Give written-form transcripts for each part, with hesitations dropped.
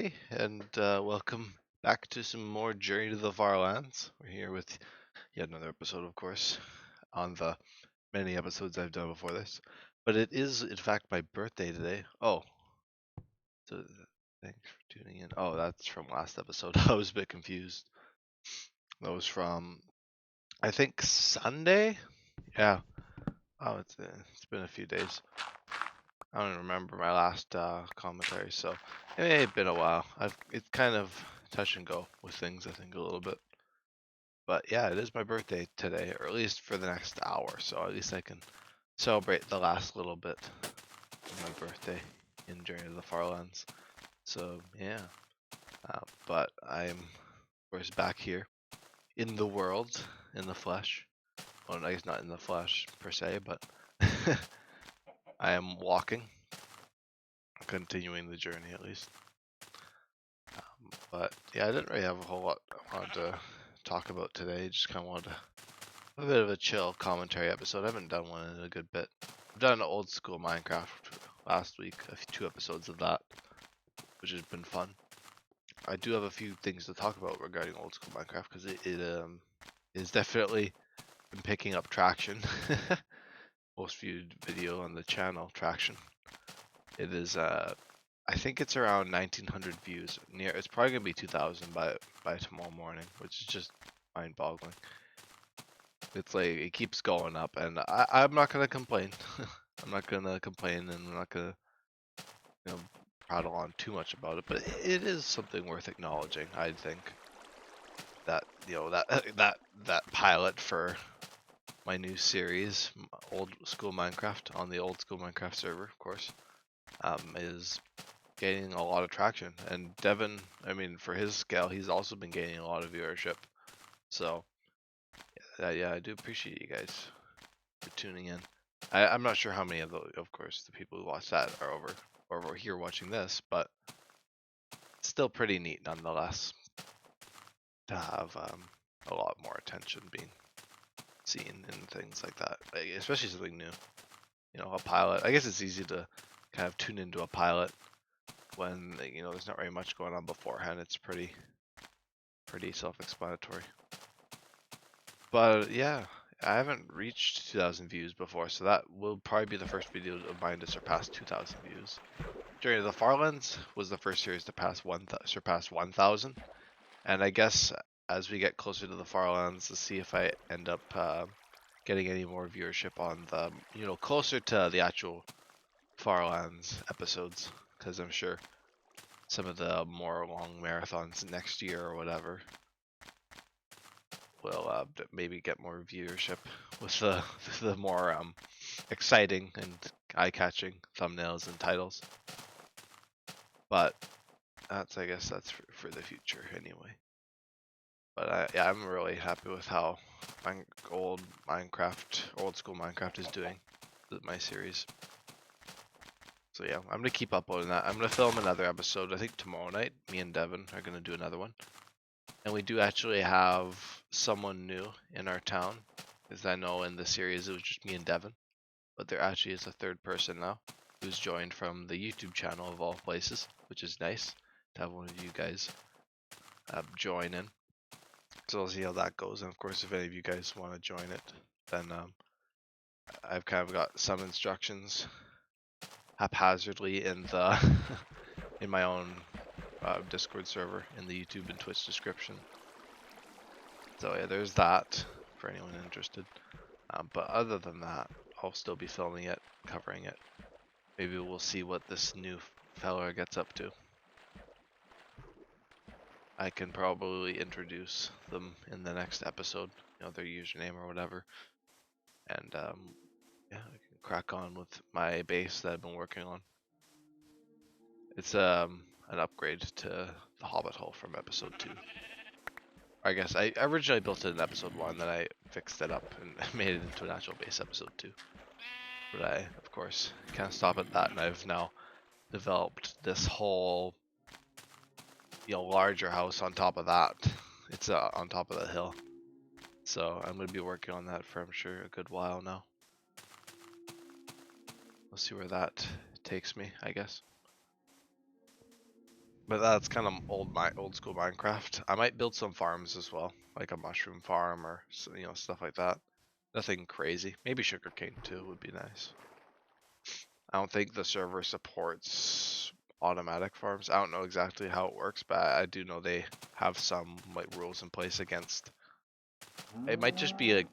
Hey, and welcome back to some more Journey to the Farlands. We're here with yet another episode, of course, on the many episodes I've done before this. But it is, in fact, my birthday today. Oh, so thanks for tuning in. Oh, that's from last episode. I was a bit confused. That was from, I think, Sunday? Yeah. Oh, it's been a few days. I don't remember my last commentary, so it may have been a while. It's kind of touch and go with things, I think, a little bit. But yeah, it is my birthday today, or at least for the next hour, so at least I can celebrate the last little bit of my birthday in Journey to the Farlands. So yeah, but I'm of course back here in the world, in the flesh. Well, I guess not in the flesh per se, but I am walking, continuing the journey at least. But yeah, I didn't really have a whole lot I wanted to talk about today. Just kind of wanted a bit of a chill commentary episode. I haven't done one in a good bit. I've done old school Minecraft last week, 2 episodes of that, which has been fun. I do have a few things to talk about regarding old school Minecraft because it is definitely been picking up traction. Most viewed video on the channel traction. It is I think it's around 1900 views. It's probably gonna be 2000 by tomorrow morning, which is just mind-boggling. It's like it keeps going up, and I'm not gonna complain. I'm not gonna complain, and I'm not gonna you know prattle on too much about it. But it is something worth acknowledging. I think that that pilot for my new series, old school Minecraft on the old school Minecraft server, of course, is gaining a lot of traction. And Devin, I mean, for his scale, he's also been gaining a lot of viewership. So yeah, I do appreciate you guys for tuning in. I'm not sure how many of course, the people who watch that are over here watching this, but still pretty neat nonetheless to have a lot more attention being seen and things like that, like, especially something new. A pilot. I guess it's easy to kind of tune into a pilot when there's not very much going on beforehand. It's pretty self-explanatory. But yeah, I haven't reached 2,000 views before, so that will probably be the first video of mine to surpass 2,000 views. Journey to the Farlands was the first series to surpass 1,000, and I guess as we get closer to the Farlands, to see if I end up getting any more viewership on the closer to the actual Farlands episodes, because I'm sure some of the more long marathons next year or whatever will maybe get more viewership with the more exciting and eye-catching thumbnails and titles. But I guess that's for the future anyway. But yeah, I'm really happy with how old school Minecraft is doing with my series. So yeah, I'm gonna keep uploading that. I'm gonna film another episode. I think tomorrow night. Me and Devin are gonna do another one. And we do actually have someone new in our town, because I know in the series it was just me and Devin, but there actually is a third person now who's joined from the YouTube channel of all places, which is nice to have one of you guys join in. So we'll see how that goes. And of course, if any of you guys want to join it, then I've kind of got some instructions haphazardly in the in my own Discord server in the YouTube and Twitch description. So yeah, there's that for anyone interested. But other than that, I'll still be filming it, covering it. Maybe we'll see what this new fella gets up to. I can probably introduce them in the next episode, their username or whatever. And yeah, I can crack on with my base that I've been working on. It's an upgrade to the Hobbit Hole from episode 2. I guess I originally built it in episode 1, then I fixed it up and made it into an actual base episode 2. But I, of course, can't stop at that, and I've now developed this whole, larger house on top of that. It's on top of the hill. So I'm going to be working on that for, I'm sure, a good while now. We'll see where that takes me, I guess. But that's kind of old school Minecraft. I might build some farms as well, like a mushroom farm or stuff like that. Nothing crazy. Maybe sugarcane too would be nice. I don't think the server supports automatic farms. I don't know exactly how it works, but I do know they have some like rules in place against. It might just be like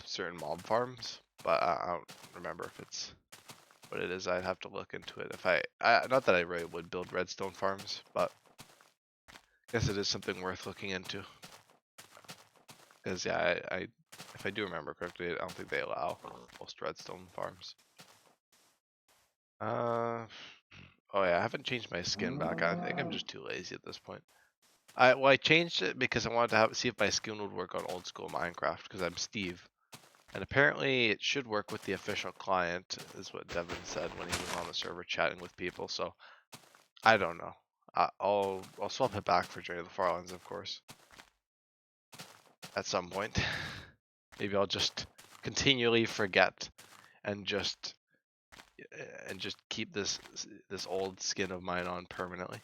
certain mob farms, but I don't remember if it's what it is. I'd have to look into it. If I not that I really would build redstone farms, but I guess it is something worth looking into. Because yeah, I if I do remember correctly, I don't think they allow most redstone farms. Oh yeah, I haven't changed my skin back. I think I'm just too lazy at this point. I changed it because I wanted to see if my skin would work on old school Minecraft because I'm Steve, and apparently it should work with the official client, is what Devin said when he was on the server chatting with people. So I don't know. I'll swap it back for Journey of the Farlands, of course, at some point. Maybe I'll just continually forget and just keep this old skin of mine on permanently.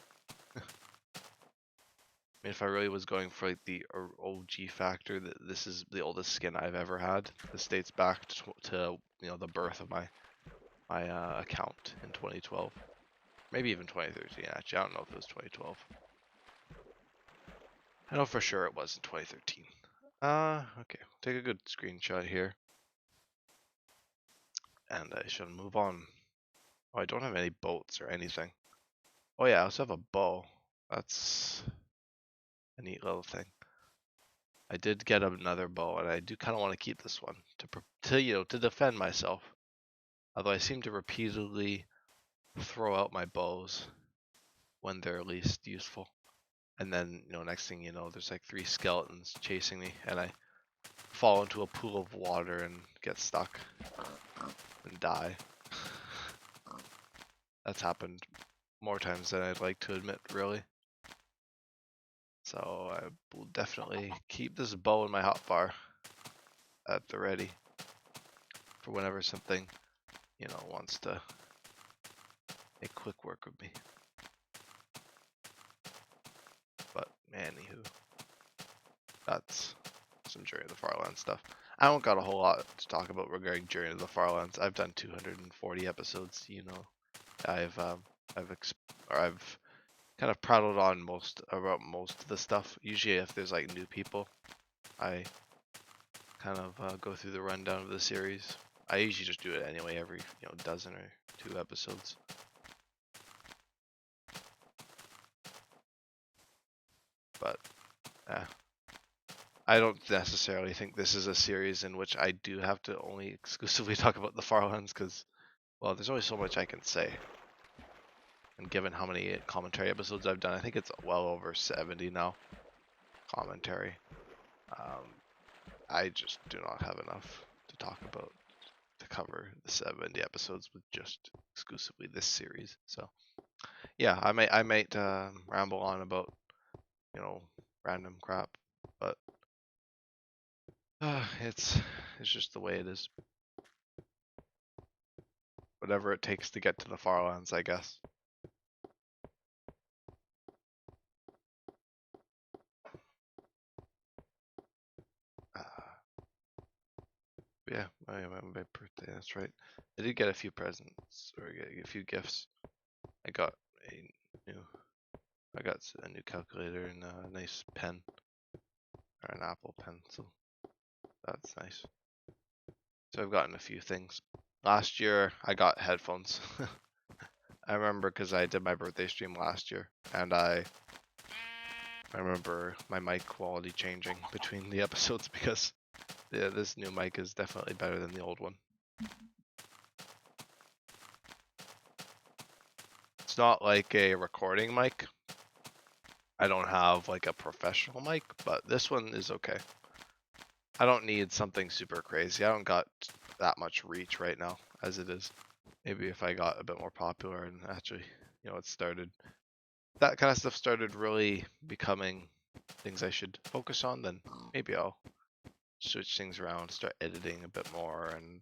I mean, if I really was going for like the OG factor, this is the oldest skin I've ever had. This dates back to the birth of my account in 2012, maybe even 2013. Actually, I don't know if it was 2012. I know for sure it was in 2013. Okay, take a good screenshot here, and I shall move on. Oh, I don't have any boats or anything. Oh yeah, I also have a bow. That's a neat little thing. I did get another bow, and I do kind of want to keep this one to defend myself. Although I seem to repeatedly throw out my bows when they're least useful, and then next thing you know, there's like 3 skeletons chasing me, and I fall into a pool of water and get stuck and die. That's happened more times than I'd like to admit, really. So I will definitely keep this bow in my hotbar at the ready for whenever something, wants to make quick work of me. But anywho, that's some Journey of the Farlands stuff. I don't got a whole lot to talk about regarding Journey of the Farlands. I've done 240 episodes. I've kind of prattled on about most of the stuff. Usually, if there's like new people, I kind of go through the rundown of the series. I usually just do it anyway, every dozen or 2 episodes. But I don't necessarily think this is a series in which I do have to only exclusively talk about the Farlands because, well, there's only so much I can say. And given how many commentary episodes I've done, I think it's well over 70 now. Commentary. I just do not have enough to talk about to cover the 70 episodes with just exclusively this series. So, yeah, I might ramble on about random crap, but it's just the way it is. Whatever it takes to get to the Farlands, I guess. Yeah, my birthday, that's right. I did get a few presents, or a few gifts. I got a new calculator and a nice pen, or an Apple pencil. That's nice. So I've gotten a few things. Last year, I got headphones. I remember because I did my birthday stream last year, and I remember my mic quality changing between the episodes because this new mic is definitely better than the old one. It's not like a recording mic. I don't have like a professional mic, but this one is okay. I don't need something super crazy. I don't got that much reach right now as it is. Maybe if I got a bit more popular and actually, it started, that kind of stuff started really becoming things I should focus on, then maybe I'll switch things around, start editing a bit more, and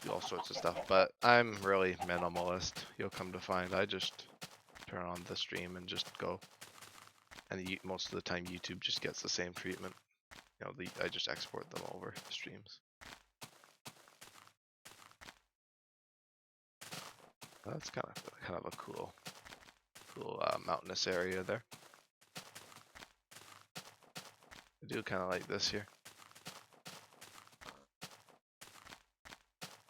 do all sorts of stuff. But I'm really minimalist. You'll come to find I just turn on the stream and just go. And most of the time YouTube just gets the same treatment. You know, I just export them over the streams. That's kind of a cool mountainous area there. I do kind of like this here.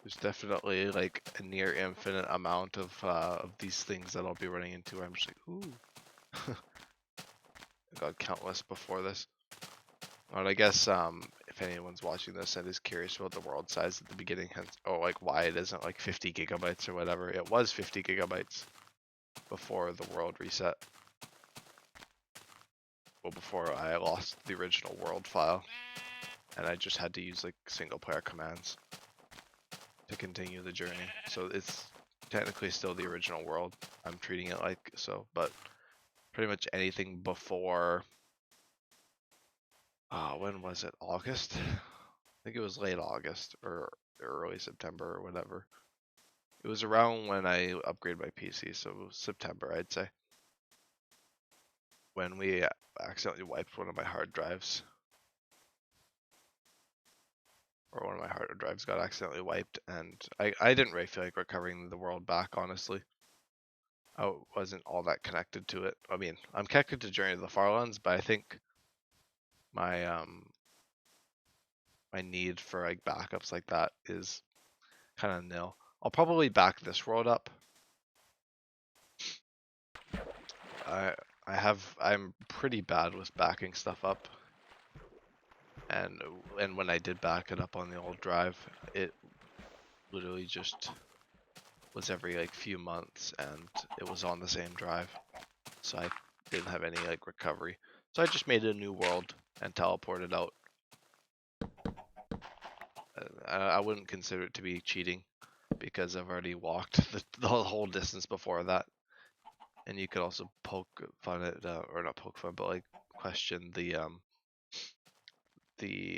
There's definitely like a near infinite amount of these things that I'll be running into where I'm just like, ooh. I got countless before this. But I guess if anyone's watching this and is curious about the world size at the beginning, or like why it isn't like 50 gigabytes or whatever, it was 50 gigabytes before the world reset. Well, before I lost the original world file, and I just had to use like single player commands to continue the journey. So it's technically still the original world. I'm treating it like so, but pretty much anything before, when was it? August? I think it was late August or early September or whatever. It was around when I upgraded my PC, so it was September, I'd say. When we accidentally wiped one of my hard drives. Or one of my hard drives got accidentally wiped, and I didn't really feel like recovering the world back, honestly. I wasn't all that connected to it. I mean, I'm connected to Journey to the Farlands, but I think my my need for like backups like that is kind of nil. I'll probably back this world up. I'm pretty bad with backing stuff up, and when I did back it up on the old drive, it literally just was every like few months, and it was on the same drive, so I didn't have any like recovery. So I just made a new world and teleported out. I wouldn't consider it to be cheating because I've already walked the whole distance before that. And you could also poke fun at, or not poke fun, but like question the I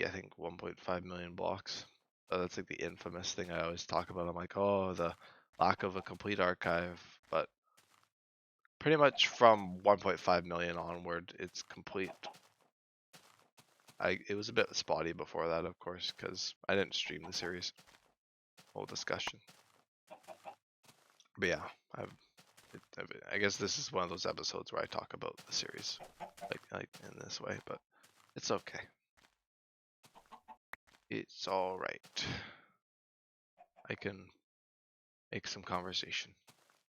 think 1.5 million blocks. That's like the infamous thing I always talk about. I'm like, oh, the lack of a complete archive, but pretty much from 1.5 million onward, it's complete. It was a bit spotty before that, of course, because I didn't stream the series. Whole discussion. But yeah, I guess this is one of those episodes where I talk about the series, like in this way, but it's okay. It's all right. I can make some conversation.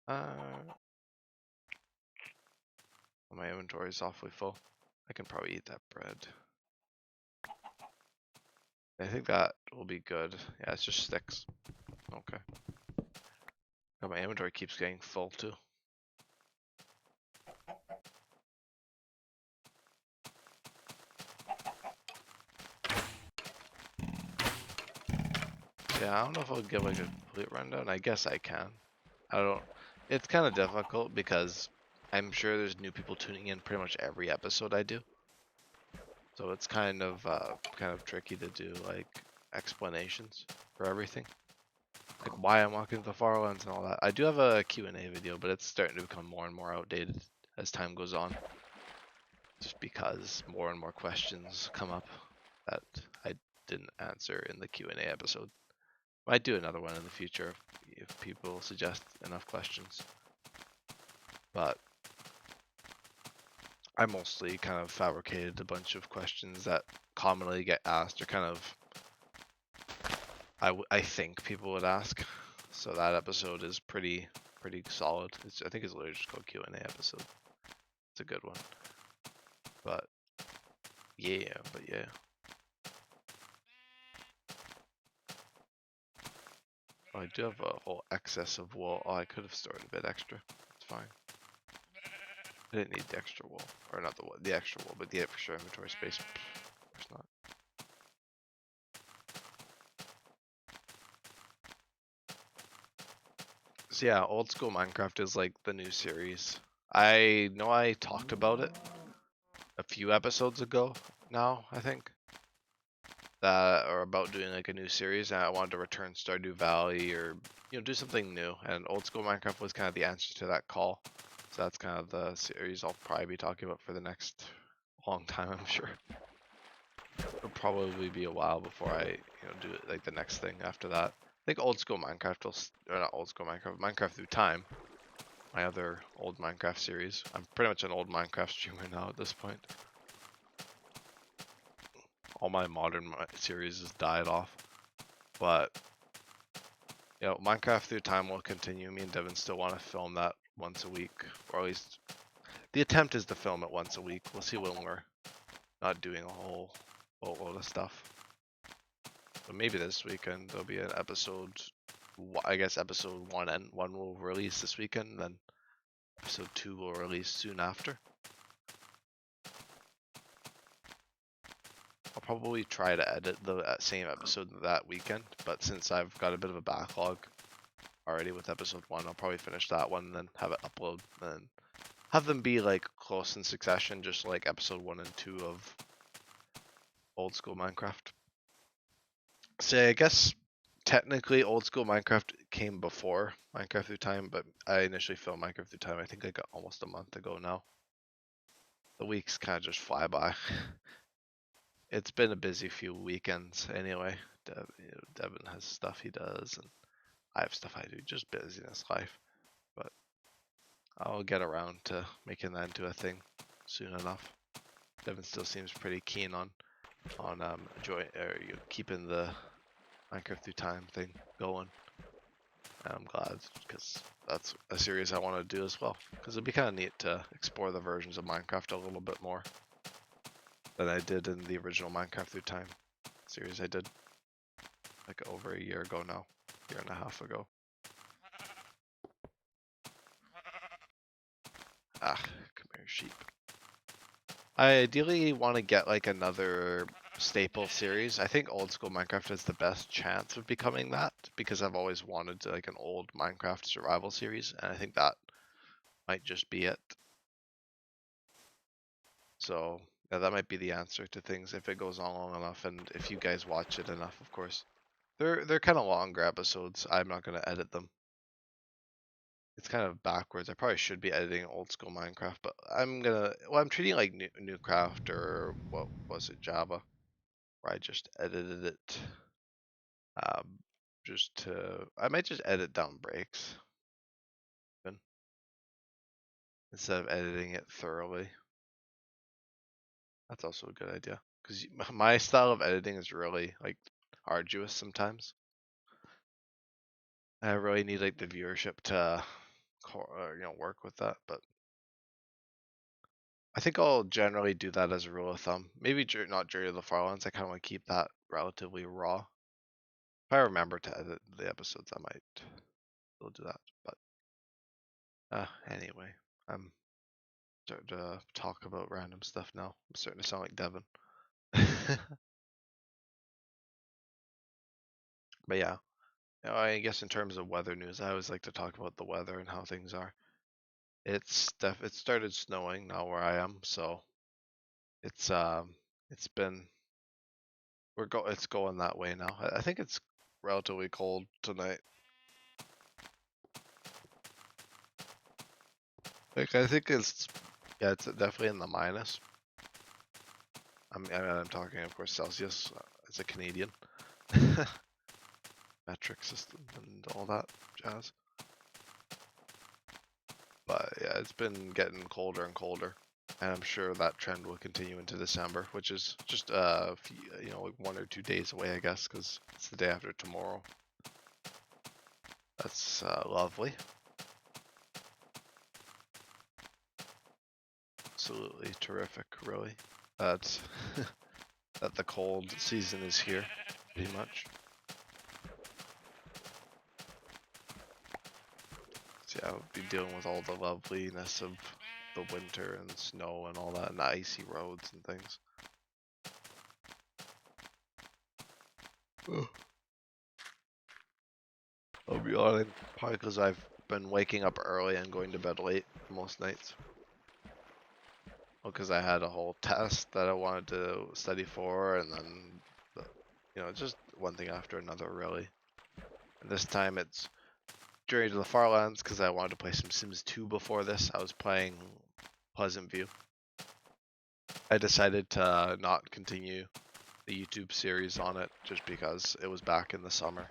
My inventory is awfully full. I can probably eat that bread. I think that will be good. Yeah, it's just sticks. Okay. Oh, my inventory keeps getting full too. Yeah, I don't know if I'll give like a complete rundown. I guess I can. I don't. It's kind of difficult because I'm sure there's new people tuning in pretty much every episode I do. So it's kind of tricky to do like explanations for everything, like why I'm walking the Farlands and all that. I do have a Q&A video, but it's starting to become more and more outdated as time goes on, just because more and more questions come up that I didn't answer in the Q&A episode. I might do another one in the future if people suggest enough questions, but I mostly kind of fabricated a bunch of questions that commonly get asked, or kind of I think people would ask. So that episode is pretty solid. I think it's literally just called Q&A episode. It's a good one. But yeah. Oh, I do have a whole excess of wool. Oh, I could have stored a bit extra. It's fine. I didn't need the extra wool, or not the extra wool, but the extra inventory space. Of course not. So yeah, old school Minecraft is like the new series. I know I talked about it a few episodes ago now, I think. Or about doing like a new series, and I wanted to return Stardew Valley, or do something new, and old school Minecraft was kind of the answer to that call. So that's kind of the series I'll probably be talking about for the next long time, I'm sure. It'll probably be a while before I, do it, like the next thing after that. I think old school Minecraft will, or not old school Minecraft, Minecraft Through Time, my other old Minecraft series. I'm pretty much an old Minecraft streamer now at this point. All my modern series has died off, but Minecraft Through Time will continue. Me and Devin still want to film that once a week, or at least the attempt is to film it once a week. We'll see when we're not doing a whole boatload of stuff. But maybe this weekend there'll be an episode. I guess episode 1 will release this weekend, then episode 2 will release soon after. I'll probably try to edit the same episode that weekend, but since I've got a bit of a backlog already with episode 1, I'll probably finish that one and then have it upload and have them be like close in succession, just like episode 1 and 2 of old school Minecraft. So I guess technically old school Minecraft came before Minecraft Through Time, but I initially filmed Minecraft Through Time I think like almost a month ago now. The weeks kind of just fly by. It's been a busy few weekends anyway. Devin has stuff he does, and I have stuff I do. Just busyness life. But I'll get around to making that into a thing soon enough. Devin still seems pretty keen on keeping the Minecraft Through Time thing going. And I'm glad, because that's a series I want to do as well. Because it'd be kind of neat to explore the versions of Minecraft a little bit more than I did in the original Minecraft Through Time series I did like over a year ago now, year and a half ago. Ah, come here, sheep. I ideally want to get like another staple series. I think old school Minecraft has the best chance of becoming that because I've always wanted to, like an old Minecraft survival series, and I think that might just be it. So yeah, that might be the answer to things if it goes on long enough, and if you guys watch it enough, of course. They're kind of longer episodes. I'm not gonna edit them. It's kind of backwards. I probably should be editing old school Minecraft, but I'm treating it like Newcraft or what was it, Java, where I just edited it. I might just edit down breaks instead of editing it thoroughly. That's also a good idea because my style of editing is really like arduous sometimes. I really need like the viewership to, work with that. But I think I'll generally do that as a rule of thumb. Maybe not Journey of the Farlands. I kind of want to keep that relatively raw. If I remember to edit the episodes, I might still do that. But anyway, I'm starting to talk about random stuff now. I'm starting to sound like Devin. But yeah, I guess in terms of weather news, I always like to talk about the weather and how things are. It started snowing now where I am, so it's been it's going that way now. I think it's relatively cold tonight. Like I think it's definitely in the minus. I'm talking of course Celsius as a Canadian. Metric system and all that jazz. But yeah, it's been getting colder and colder, and I'm sure that trend will continue into December, which is just like 1 or 2 days away, I guess, because it's the day after tomorrow. That's lovely. Absolutely terrific, really. That that the cold season is here, pretty much. So yeah, I'll be dealing with all the loveliness of the winter and snow and all that, and the icy roads and things. I'll be honest, probably because I've been waking up early and going to bed late most nights. Well, because I had a whole test that I wanted to study for, and then, just one thing after another, really. And this time it's Journey to the Farlands because I wanted to play some Sims 2 before this. I was playing Pleasant View. I decided to not continue the YouTube series on it just because it was back in the summer.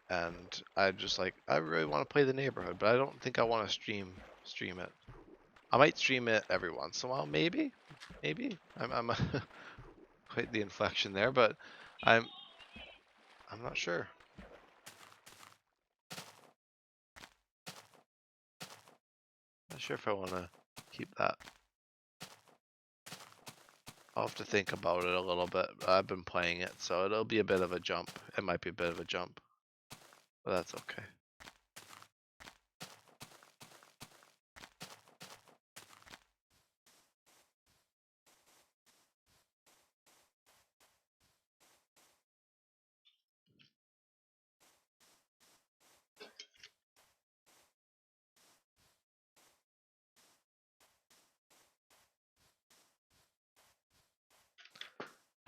And I just like, I really want to play the neighborhood, but I don't think I want to stream it. I might stream it every once in a while, maybe. I'm quite the inflection there, but I'm not sure. Not sure if I want to keep that. I'll have to think about it a little bit. I've been playing it, so it'll be a bit of a jump. It might be a bit of a jump, but that's okay.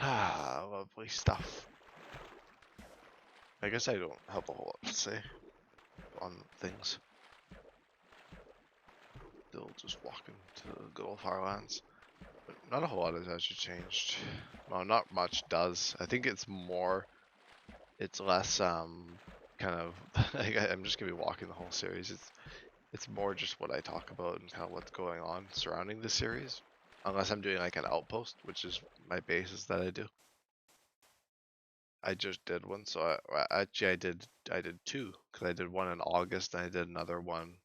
Ah, lovely stuff. I guess I don't have a whole lot to say on things. Still just walking to the good old Farlands. But not a whole lot has actually changed. Well, not much does. I think it's less kind of I'm just gonna be walking the whole series. It's more just what I talk about and kind of what's going on surrounding the series. Unless I'm doing like an outpost, which is my basis that I do. I just did one, so I did two, because I did one in August and I did another one.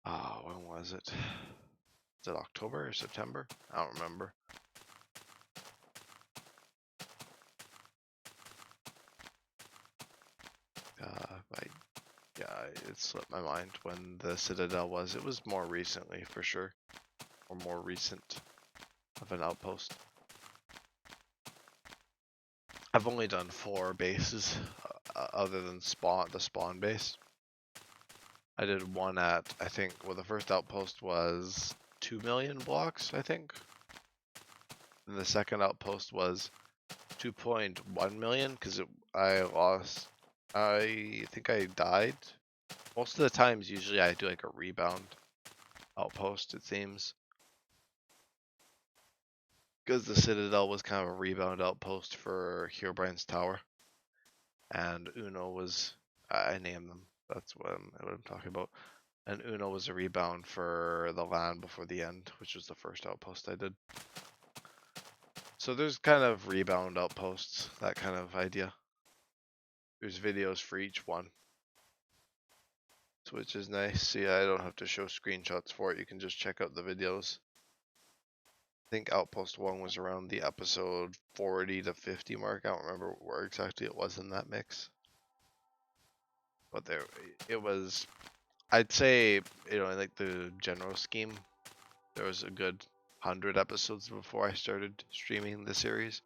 When was it? Is it October or September? I don't remember. It slipped my mind when the Citadel was. It was more recently for sure, or more recent of an outpost. I've only done 4 bases, other than the spawn base. I did one at, I think, well, the first outpost was 2 million blocks, I think. And the second outpost was 2.1 million because I think I died. Most of the times, usually I do like a rebound outpost, it seems. Because the Citadel was kind of a rebound outpost for Herobrine's Tower. And Uno was, I named them, that's what I'm talking about. And Uno was a rebound for the Land Before the End, which was the first outpost I did. So there's kind of rebound outposts, that kind of idea. There's videos for each one, which is nice. See, I don't have to show screenshots for it. You can just check out the videos. I think Outpost 1 was around the episode 40 to 50 mark. I don't remember where exactly it was in that mix. But there, it was, I'd say, in like the general scheme, there was a good 100 episodes before I started streaming the series.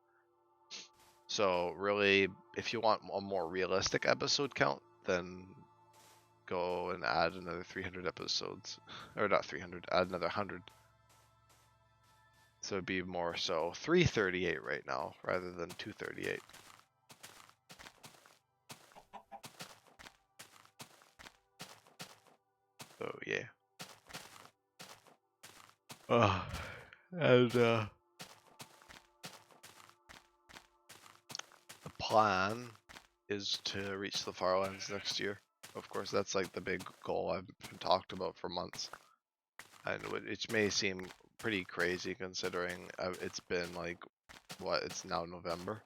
So really, if you want a more realistic episode count, then go and add another 300 episodes. Or not 300, add another 100. So it'd be more so 338 right now, rather than 238. So yeah. And the plan is to reach the Farlands next year. Of course, that's like the big goal I've been talked about for months. And it may seem pretty crazy considering it's been like, what, it's now November.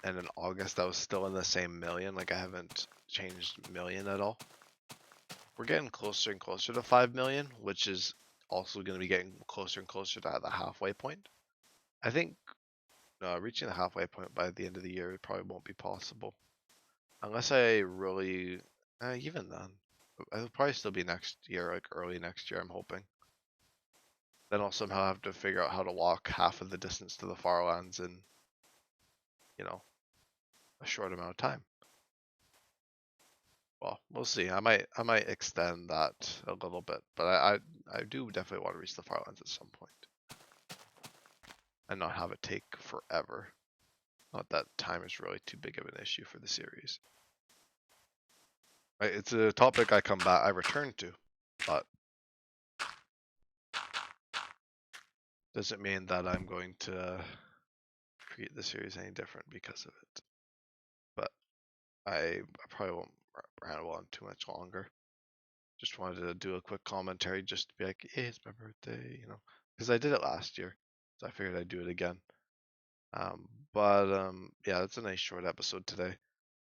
And in August I was still in the same million, like I haven't changed million at all. We're getting closer and closer to 5 million, which is also going to be getting closer and closer to the halfway point. I think reaching the halfway point by the end of the year probably won't be possible. Unless I really, even then, it'll probably still be next year, like early next year, I'm hoping. Then I'll somehow have to figure out how to walk half of the distance to the Farlands in, a short amount of time. Well, we'll see. I might extend that a little bit, but I do definitely want to reach the Farlands at some point, and not have it take forever. Not that time is really too big of an issue for the series. It's a topic I return to, but doesn't mean that I'm going to treat the series any different because of it. But I probably won't ramble on too much longer. Just wanted to do a quick commentary just to be like, hey, it's my birthday, you know, because I did it last year, so I figured I'd do it again. Yeah, it's a nice short episode today.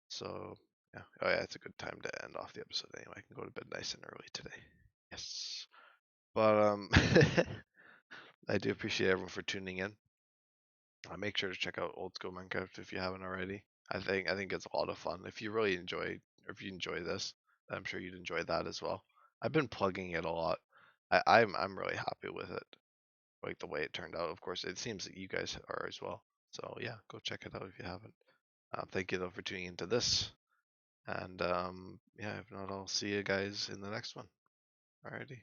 So yeah, oh yeah, it's a good time to end off the episode anyway. I can go to bed nice and early today. Yes, but I do appreciate everyone for tuning in. Make sure to check out Old School Minecraft if you haven't already. I think it's a lot of fun. If you really enjoy, or if you enjoy this, I'm sure you'd enjoy that as well. I've been plugging it a lot. I'm really happy with it, like the way it turned out. Of course, it seems that you guys are as well. So yeah, go check it out if you haven't. Thank you though for tuning into this, and yeah, if not, I'll see you guys in the next one. Alrighty.